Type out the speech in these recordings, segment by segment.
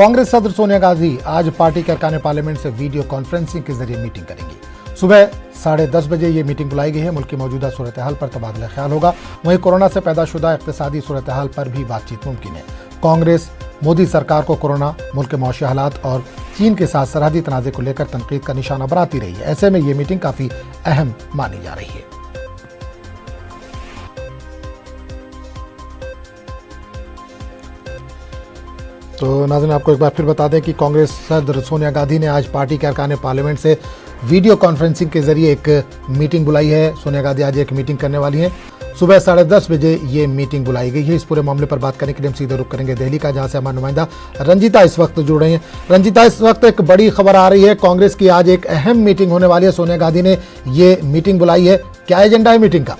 कांग्रेस सदस्य सोनिया गांधी आज पार्टी के अरकान पार्लियामेंट से वीडियो कॉन्फ्रेंसिंग के जरिए मीटिंग करेंगी। सुबह 10:30 बजे ये मीटिंग बुलाई गई है। मुल्क की मौजूदा सूरत हाल पर तबादला ख्याल होगा। वहीं कोरोना से पैदाशुदा इक्तिसादी सूरत हाल पर भी बातचीत मुमकिन है। कांग्रेस मोदी सरकार को कोरोना, मुल्क के मौशी हालात और चीन के साथ सरहदी तनाज़े को लेकर तनकीद का निशाना बनाती रही है। ऐसे में ये मीटिंग काफी अहम मानी जा रही है। तो नाज़रीन, आपको एक बार फिर बता दें कि कांग्रेस सदस्य सोनिया गांधी ने आज पार्टी के अरकान पार्लियामेंट से वीडियो कॉन्फ्रेंसिंग के जरिए एक मीटिंग बुलाई है। सोनिया गांधी आज एक मीटिंग करने वाली हैं। सुबह 10:30 बजे ये मीटिंग बुलाई गई है। इस पूरे मामले पर बात करने के लिए हम सीधे रुख करेंगे दिल्ली का, जहां से हमारे नुमाइंदा रंजीता इस वक्त जुड़ रही हैं। रंजीता, इस वक्त एक बड़ी खबर आ रही है, कांग्रेस की आज एक अहम मीटिंग होने वाली है। सोनिया गांधी ने ये मीटिंग बुलाई है, क्या एजेंडा है मीटिंग का?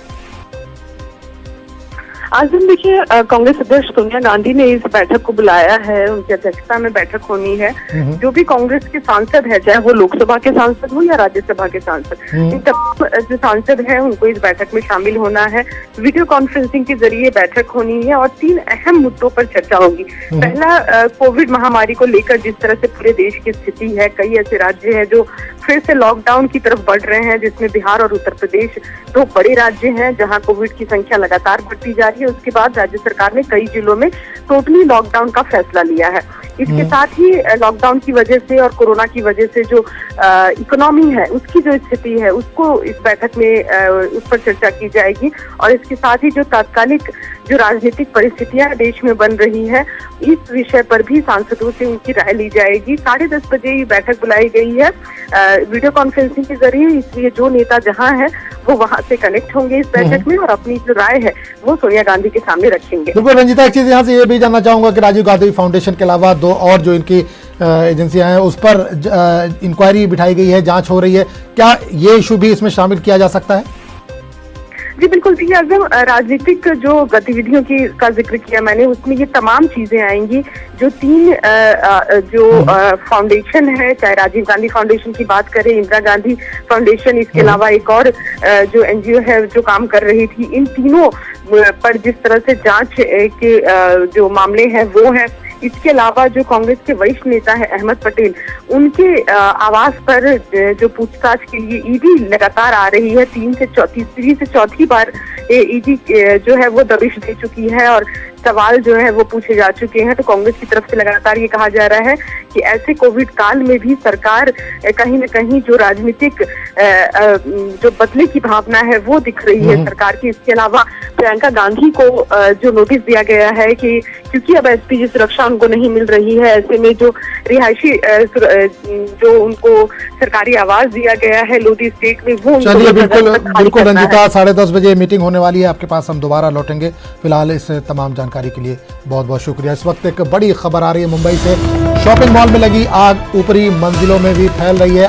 आज दिन देखिए, कांग्रेस अध्यक्ष सोनिया गांधी ने इस बैठक को बुलाया है। उनकी अध्यक्षता में बैठक होनी है। जो भी कांग्रेस के सांसद है, चाहे वो लोकसभा के सांसद हो या राज्यसभा के सांसद, इन तमाम जो सांसद है उनको इस बैठक में शामिल होना है। वीडियो कॉन्फ्रेंसिंग के जरिए बैठक होनी है और 3 अहम मुद्दों पर चर्चा होगी। पहला, कोविड महामारी को लेकर जिस तरह से पूरे देश की स्थिति है, कई ऐसे राज्य हैं जो फिर से लॉकडाउन की तरफ बढ़ रहे हैं, जिसमें बिहार और उत्तर प्रदेश 2 बड़े राज्य हैं जहां कोविड की संख्या लगातार बढ़ती जा रही है। उसके बाद राज्य सरकार ने कई जिलों में टोटली लॉकडाउन का फैसला लिया है। इसके साथ ही लॉकडाउन की वजह से और कोरोना की वजह से जो इकोनॉमी है, उसकी जो स्थिति है, उसको इस बैठक में उस पर चर्चा की जाएगी। और इसके साथ ही जो तात्कालिक जो राजनीतिक परिस्थितियां देश में बन रही है, इस विषय पर भी सांसदों से उनकी राय ली जाएगी। 10:30 बजे ये बैठक बुलाई गई है वीडियो कॉन्फ्रेंसिंग के जरिए, इसलिए जो नेता जहां है वो वहां से कनेक्ट होंगे इस बैठक में और अपनी जो राय है वो सोनिया गांधी के सामने रखेंगे। बिल्कुल रंजीता, एक चीज यहाँ से ये भी जानना चाहूंगा कि राजीव गांधी फाउंडेशन के अलावा 2 और जो इनकी एजेंसियां हैं उस पर इंक्वायरी बिठाई गई है, जांच हो रही है, क्या ये इशू भी इसमें शामिल किया जा सकता है? जी बिल्कुल, देखिए आजम, राजनीतिक जो गतिविधियों की का जिक्र किया मैंने, उसमें ये तमाम चीजें आएंगी। जो 3 फाउंडेशन है, चाहे राजीव गांधी फाउंडेशन की बात करें, इंदिरा गांधी फाउंडेशन, इसके अलावा एक और जो एनजीओ है जो काम कर रही थी, इन तीनों पर जिस तरह से जांच के जो मामले हैं वो है। इसके अलावा जो कांग्रेस के वरिष्ठ नेता है अहमद पटेल, उनके आवास पर जो पूछताछ के लिए ईडी लगातार आ रही है। तीसरी से चौथी बार ईडी जो है वो दबिश दे चुकी है और सवाल जो है वो पूछे जा चुके हैं। तो कांग्रेस की तरफ से लगातार ये कहा जा रहा है कि ऐसे कोविड काल में भी सरकार कहीं न कहीं जो राजनीतिक जो बदले की भावना है वो दिख रही है सरकार की। इसके अलावा प्रियंका गांधी को जो नोटिस दिया गया है कि क्योंकि अब एसपीजी सुरक्षा उनको नहीं मिल रही है, ऐसे में जो रिहायशी जो उनको सरकारी आवास दिया गया है लोधी स्टेट में, वो चलिए बिल्कुल रंजीता, 10:30 बजे मीटिंग होने वाली है। आपके पास हम दोबारा लौटेंगे। फिलहाल इस तमाम जानकारी के लिए बहुत बहुत शुक्रिया। इस वक्त एक बड़ी खबर आ रही है मुंबई से। शॉपिंग मॉल में लगी आग ऊपरी मंजिलों में भी फैल रही है।